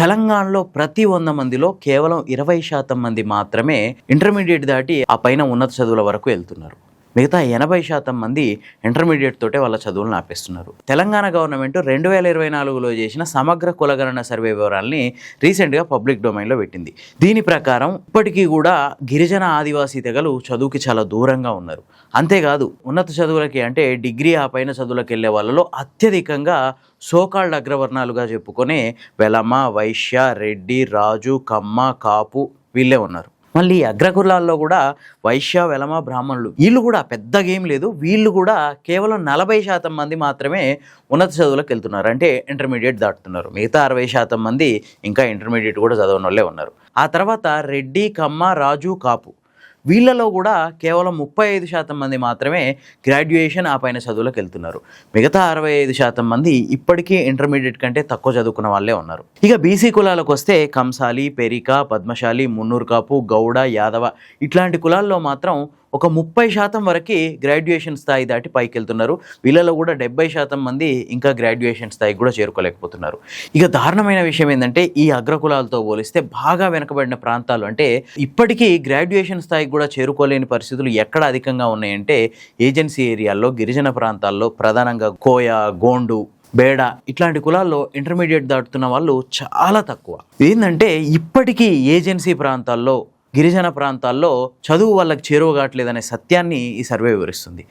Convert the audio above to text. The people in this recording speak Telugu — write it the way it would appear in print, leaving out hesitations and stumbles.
తెలంగాణలో ప్రతి 100 మందిలో కేవలం 20% మంది మాత్రమే ఇంటర్మీడియట్ దాటి ఆ పైన ఉన్నత చదువుల వరకు వెళ్తున్నారు. మిగతా 80% మంది ఇంటర్మీడియట్ తోటే వాళ్ళ చదువులను ఆపేస్తున్నారు. తెలంగాణ గవర్నమెంట్ 2024లో చేసిన సమగ్ర కులగణన సర్వే వివరాల్ని రీసెంట్గా పబ్లిక్ డొమైన్లో పెట్టింది. దీని ప్రకారం ఇప్పటికీ కూడా గిరిజన ఆదివాసీ తెగలు చదువుకి చాలా దూరంగా ఉన్నారు. అంతేకాదు ఉన్నత చదువులకి అంటే డిగ్రీ ఆ పైన చదువులకు వెళ్ళే వాళ్ళలో అత్యధికంగా సోకాల్డ్ అగ్రవర్ణాలుగా చెప్పుకునే వెలమ, వైశ్య, రెడ్డి, రాజు, కమ్మ, కాపు వీళ్ళే ఉన్నారు. మళ్ళీ అగ్రకులాల్లో కూడా వైశ్య, వెలమ, బ్రాహ్మణులు వీళ్ళు కూడా పెద్దగా ఏం లేదు. వీళ్ళు కూడా కేవలం 40% మంది మాత్రమే ఉన్నత చదువులకు వెళ్తున్నారు, అంటే ఇంటర్మీడియట్ దాటుతున్నారు. మిగతా 60% మంది ఇంకా ఇంటర్మీడియట్ కూడా చదవని వాళ్ళే ఉన్నారు. ఆ తర్వాత రెడ్డి, కమ్మ, రాజు, కాపు వీళ్ళలో కూడా కేవలం 35% మంది మాత్రమే గ్రాడ్యుయేషన్ ఆ పైన చదువులకు వెళ్తున్నారు. మిగతా 65% మంది ఇప్పటికీ ఇంటర్మీడియట్ కంటే తక్కువ చదువుకున్న వాళ్ళే ఉన్నారు. ఇక బీసీ కులాలకు వస్తే కంసాలి, పెరిక, పద్మశాలి, మున్నూరు కాపు, గౌడ, యాదవ ఇట్లాంటి కులాల్లో మాత్రం ఒక 30% వరకు గ్రాడ్యుయేషన్ స్థాయి దాటి పైకి వెళ్తున్నారు. వీళ్ళలో కూడా 70% మంది ఇంకా గ్రాడ్యుయేషన్ స్థాయికి కూడా చేరుకోలేకపోతున్నారు. ఇక దారుణమైన విషయం ఏంటంటే ఈ అగ్రకులాలతో పోలిస్తే బాగా వెనుకబడిన ప్రాంతాలు, అంటే ఇప్పటికీ గ్రాడ్యుయేషన్ స్థాయికి కూడా చేరుకోలేని పరిస్థితులు ఎక్కడ అధికంగా ఉన్నాయంటే ఏజెన్సీ ఏరియాల్లో, గిరిజన ప్రాంతాల్లో, ప్రధానంగా కోయ, గోండు, బేడ ఇట్లాంటి కులాల్లో ఇంటర్మీడియట్ దాటుతున్న వాళ్ళు చాలా తక్కువ. ఏంటంటే ఇప్పటికీ ఏజెన్సీ ప్రాంతాల్లో, గిరిజన ప్రాంతాల్లో చదువు వాళ్ళకి చేరువగాట్లేదనే సత్యాన్ని ఈ సర్వే వివరిస్తుంది.